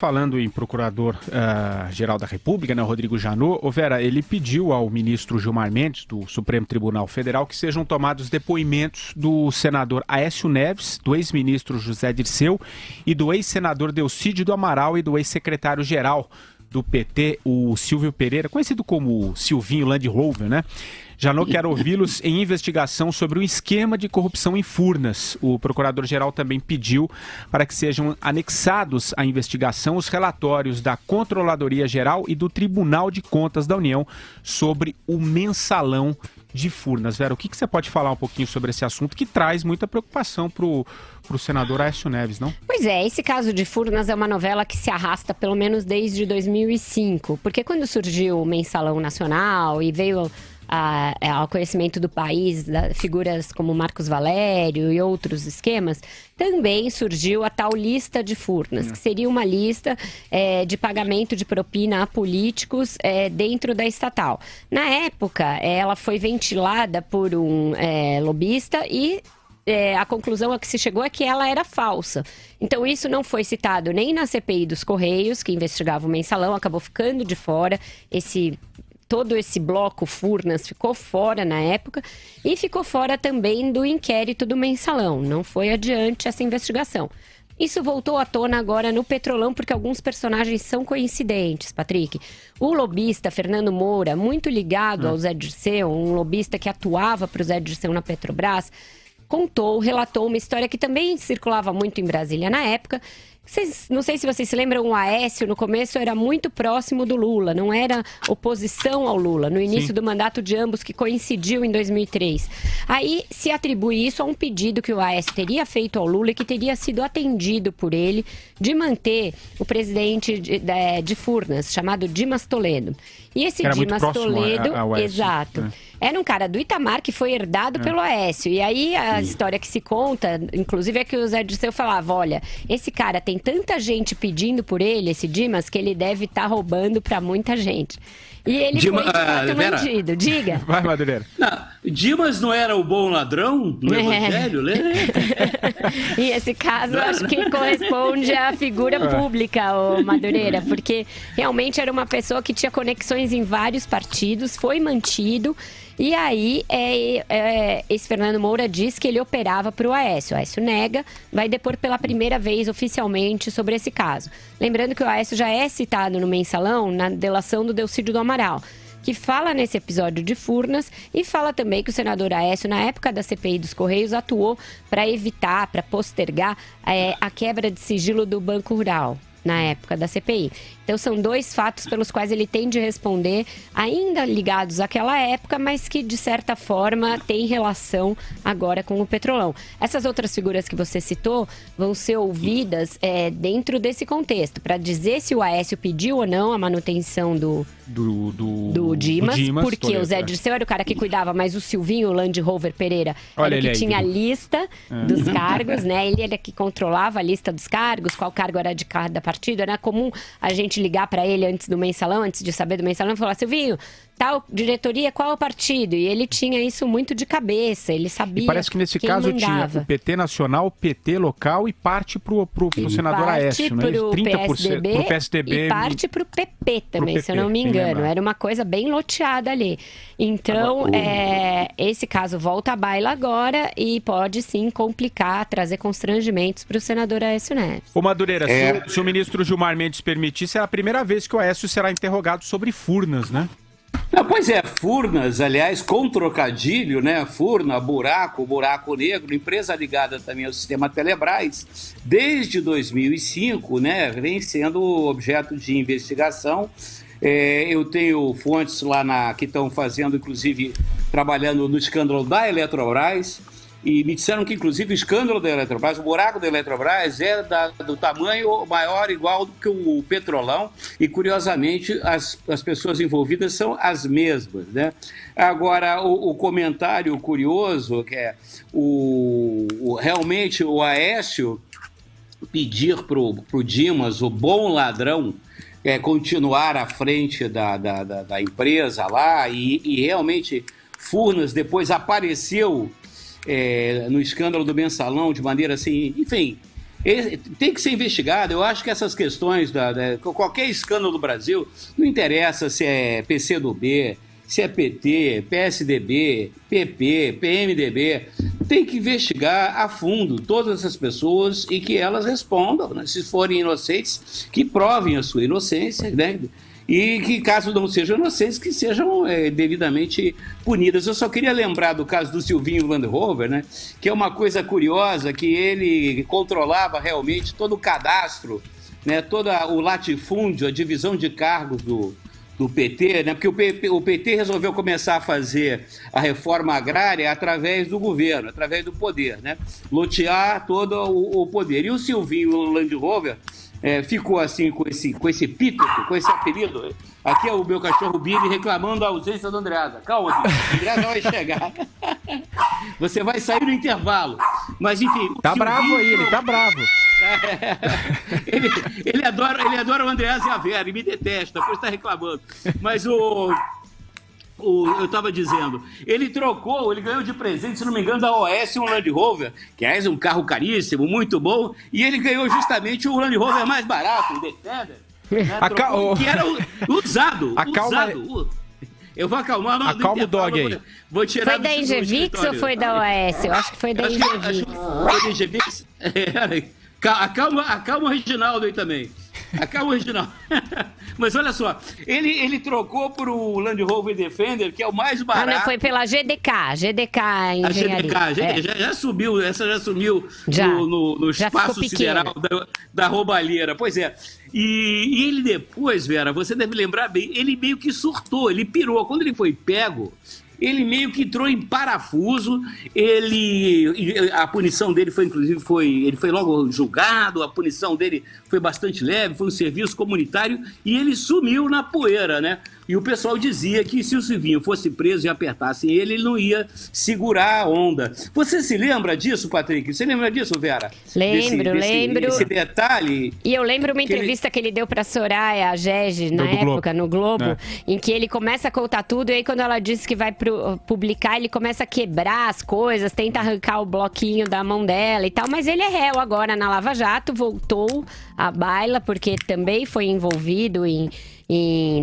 Falando em Procurador-Geral da República, né, Rodrigo Janot, Vera, ele pediu ao ministro Gilmar Mendes, do Supremo Tribunal Federal, que sejam tomados depoimentos do senador Aécio Neves, do ex-ministro José Dirceu e do ex-senador Delcídio do Amaral e do ex-secretário-geral do PT, o Silvio Pereira, conhecido como Silvinho Land Rover, né? Janot quer ouvi-los em investigação sobre o esquema de corrupção em Furnas. O procurador-geral também pediu para que sejam anexados à investigação os relatórios da Controladoria Geral e do Tribunal de Contas da União sobre o mensalão de Furnas. Vera, o que você pode falar um pouquinho sobre esse assunto que traz muita preocupação para o senador Aécio Neves, não? Pois é, esse caso de Furnas é uma novela que se arrasta pelo menos desde 2005, porque quando surgiu o Mensalão Nacional e veio ao conhecimento do país, figuras como Marcos Valério e outros esquemas, também surgiu a tal lista de Furnas, que seria uma lista de pagamento de propina a políticos dentro da estatal. Na época, ela foi ventilada por um lobista e a conclusão a que se chegou é que ela era falsa. Então, isso não foi citado nem na CPI dos Correios, que investigava o mensalão, acabou ficando de fora. Todo esse bloco Furnas ficou fora na época e ficou fora também do inquérito do mensalão. Não foi adiante essa investigação. Isso voltou à tona agora no Petrolão, porque alguns personagens são coincidentes, Patrick. O lobista Fernando Moura, muito ligado ao Zé Dirceu, um lobista que atuava para o Zé Dirceu na Petrobras, relatou uma história que também circulava muito em Brasília na época. Não sei se vocês se lembram, o Aécio no começo era muito próximo do Lula, não era oposição ao Lula, no início do mandato de ambos, que coincidiu em 2003. Aí se atribui isso a um pedido que o Aécio teria feito ao Lula e que teria sido atendido por ele, de manter o presidente de Furnas, chamado Dimas Toledo. E esse Dimas Toledo, ao Aécio, exato, era um cara do Itamar que foi herdado pelo Aécio. E aí a história que se conta, inclusive, é que o Zé Dirceu falava, olha, esse cara tem tanta gente pedindo por ele, esse Dimas, que ele deve estar roubando para muita gente. E ele foi de fato mantido. Diga. Vai, Madureira. Não, Dimas não era o bom ladrão no Evangelho? E esse caso acho que corresponde à figura pública, ô Madureira, porque realmente era uma pessoa que tinha conexões em vários partidos, foi mantido. E aí, esse Fernando Moura diz que ele operava para o Aécio. O Aécio nega, vai depor pela primeira vez oficialmente sobre esse caso. Lembrando que o Aécio já é citado no mensalão na delação do Delcídio do Amaral, que fala nesse episódio de Furnas e fala também que o senador Aécio, na época da CPI dos Correios, atuou para evitar, para postergar a quebra de sigilo do Banco Rural na época da CPI. Então são dois fatos pelos quais ele tem de responder, ainda ligados àquela época, mas que de certa forma têm relação agora com o Petrolão. Essas outras figuras que você citou vão ser ouvidas dentro desse contexto, para dizer se o Aécio pediu ou não a manutenção do Dimas, porque o Zé Dirceu era o cara que cuidava, mas o Silvinho Land Rover Pereira era o que tinha a lista dos cargos, né? Ele era que controlava a lista dos cargos, qual cargo era de cada partido. Era comum a gente ligar para ele antes do mensalão, antes de saber do mensalão, e falar, Silvinho, tal diretoria, qual é o partido? E ele tinha isso muito de cabeça, ele sabia. E parece que nesse caso mandava. Tinha o PT nacional, o PT local e parte pro senador Aécio, né? 30% pro PSDB e parte pro PP também, PP, se eu não me engano. Era uma coisa bem loteada ali. Então, esse caso volta à baila agora e pode sim complicar, trazer constrangimentos para o senador Aécio Neves. Ô Madureira, se o ministro Gilmar Mendes permitir, será a primeira vez que o Aécio será interrogado sobre Furnas, né? Não, pois é, Furnas, aliás, com trocadilho, né? Furna, buraco negro, empresa ligada também ao sistema Telebrás, desde 2005, né? Vem sendo objeto de investigação. Eu tenho fontes lá que estão fazendo, inclusive, trabalhando no escândalo da Eletrobras. E me disseram que, inclusive, o escândalo da Eletrobras, o buraco da Eletrobras é do tamanho maior, igual do que o Petrolão, e, curiosamente, as pessoas envolvidas são as mesmas, né? Agora, o comentário curioso, que é realmente o Aécio pedir para o Dimas, o bom ladrão, continuar à frente da empresa lá, e realmente Furnas depois apareceu no escândalo do mensalão de maneira assim, enfim, tem que ser investigado. Eu acho que essas questões, qualquer escândalo do Brasil, não interessa se é PCdoB, se é PT, PSDB, PP, PMDB, tem que investigar a fundo todas essas pessoas e que elas respondam, né? Se forem inocentes, que provem a sua inocência, né? E que, caso não sejam inocentes, que sejam devidamente punidas. Eu só queria lembrar do caso do Silvinho Land Rover, né? Que é uma coisa curiosa, que ele controlava realmente todo o cadastro, né? Todo o latifúndio, a divisão de cargos do PT, né? Porque o PT resolveu começar a fazer a reforma agrária através do governo, através do poder, né? Lotear todo o poder. E o Silvinho Land Rover ficou assim com esse epíteto, com esse apelido. Aqui é o meu cachorro Billy reclamando a ausência do Andreasa. Calma, Billy. O Andreasa vai chegar. Você vai sair no intervalo. Mas enfim... Tá bravo aí, ele tá bravo. Ele adora o Andreasa e a Vera e me detesta, por estar reclamando. Mas eu estava dizendo, ele ganhou de presente, se não me engano, da OS um Land Rover, que é um carro caríssimo, muito bom, e ele ganhou justamente o Land Rover mais barato, o Defender, né, que era usado. Eu vou acalmar, não. Acalma o dog aí. Vou tirar. Foi da Engevix ou foi da OS? Eu acho que foi da Engevix. Foi da Engevix? Acalma o Reginaldo aí também. Acalma o Reginaldo. Mas olha só, ele trocou por o Land Rover Defender, que é o mais barato. Não, foi pela GDK Engenharia. A GDK já subiu, essa já sumiu no espaço sideral da roubalheira. Pois é. E ele depois, Vera, você deve lembrar bem, ele meio que surtou, ele pirou. Quando ele foi pego, ele meio que entrou em parafuso, a punição dele ele foi logo julgado, a punição dele foi bastante leve, foi um serviço comunitário e ele sumiu na poeira, né? E o pessoal dizia que se o Silvinho fosse preso e apertassem ele não ia segurar a onda. Você se lembra disso, Patrick? Você lembra disso, Vera? Lembro. Esse detalhe. E eu lembro uma entrevista que ele deu pra Soraya Gege, na época, no Globo, em que ele começa a contar tudo, e aí quando ela disse que vai publicar, ele começa a quebrar as coisas, tenta arrancar o bloquinho da mão dela e tal, mas ele é réu agora na Lava Jato, voltou à baila, porque também foi envolvido em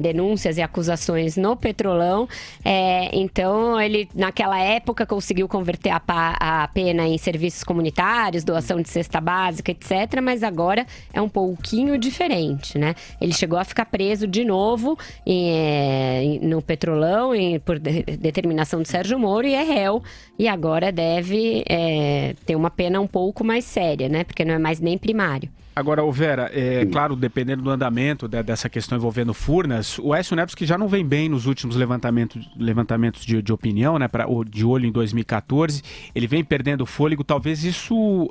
denúncias e acusações no Petrolão. Então, ele, naquela época, conseguiu converter a pena em serviços comunitários, doação de cesta básica, etc. Mas agora é um pouquinho diferente, né? Ele chegou a ficar preso de novo no Petrolão, por determinação de Sérgio Moro, e é réu. E agora deve ter uma pena um pouco mais séria, né? Porque não é mais nem primário. Agora, Vera, claro, dependendo do andamento dessa questão envolvendo Furnas, o Aécio Neves, que já não vem bem nos últimos levantamentos de opinião, né, de olho em 2014, ele vem perdendo fôlego, talvez isso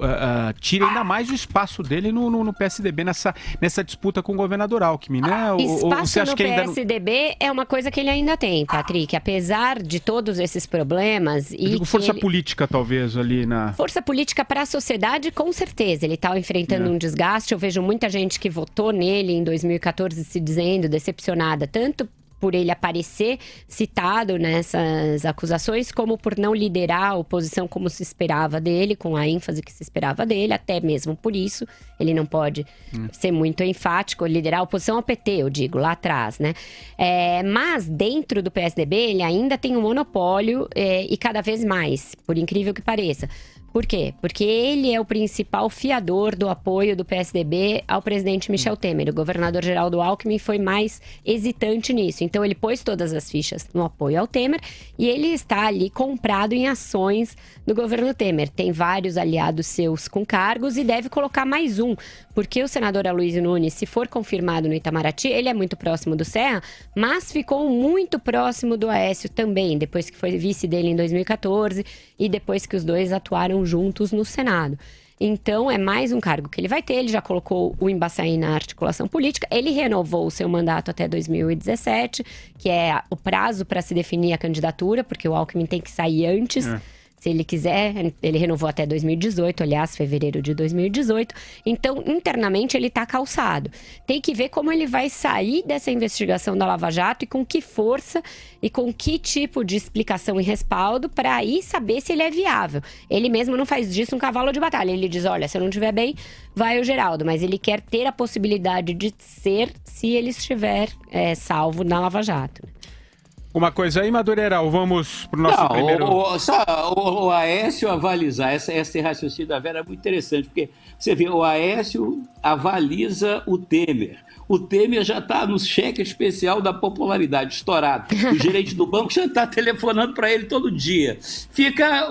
tire ainda mais o espaço dele no PSDB, nessa disputa com o governador Alckmin, né? Espaço você acha no que ainda PSDB é uma coisa que ele ainda tem, Patrick, apesar de todos esses problemas... Eu digo força política, talvez, ali na... Força política para a sociedade, com certeza. Ele está enfrentando um desgaste. Eu vejo muita gente que votou nele em 2014 se dizendo decepcionada, tanto por ele aparecer citado nessas acusações, como por não liderar a oposição como se esperava dele, com a ênfase que se esperava dele, até mesmo por isso. Ele não pode ser muito enfático, liderar a oposição ao PT, eu digo, lá atrás, né? Mas dentro do PSDB, ele ainda tem um monopólio e cada vez mais, por incrível que pareça. Por quê? Porque ele é o principal fiador do apoio do PSDB ao presidente Michel Temer. O governador Geraldo Alckmin foi mais hesitante nisso. Então, ele pôs todas as fichas no apoio ao Temer e ele está ali comprado em ações do governo Temer. Tem vários aliados seus com cargos e deve colocar mais um. Porque o senador Aloysio Nunes, se for confirmado no Itamaraty, ele é muito próximo do Serra, mas ficou muito próximo do Aécio também, depois que foi vice dele em 2014 e depois que os dois atuaram juntos no Senado. Então, é mais um cargo que ele vai ter. Ele já colocou o Embaçaí na articulação política. Ele renovou o seu mandato até 2017, que é o prazo para se definir a candidatura, porque o Alckmin tem que sair antes Se ele quiser, ele renovou até 2018, aliás, fevereiro de 2018. Então, internamente, ele está calçado. Tem que ver como ele vai sair dessa investigação da Lava Jato e com que força e com que tipo de explicação e respaldo para aí saber se ele é viável. Ele mesmo não faz disso um cavalo de batalha. Ele diz, olha, se eu não estiver bem, vai o Geraldo. Mas ele quer ter a possibilidade de ser se ele estiver salvo na Lava Jato. Uma coisa aí, Madureira, vamos pro nosso primeiro... O Aécio avalizar, esse raciocínio da Vera é muito interessante, porque você vê, o Aécio avaliza o Temer. O Temer já está no cheque especial da popularidade, estourado. O gerente do banco já está telefonando para ele todo dia. Fica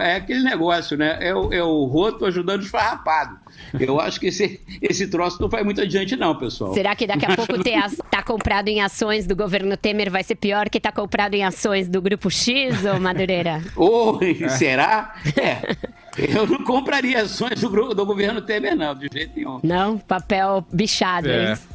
é aquele negócio, né? É o roto ajudando o esfarrapado. Eu acho que esse troço não vai muito adiante não, pessoal. Será que daqui a pouco tá comprado em ações do governo Temer vai ser pior que tá comprado em ações do Grupo X, ô Madureira? Será? Eu não compraria ações do governo Temer, não, de jeito nenhum. Não? Papel bichado, é isso?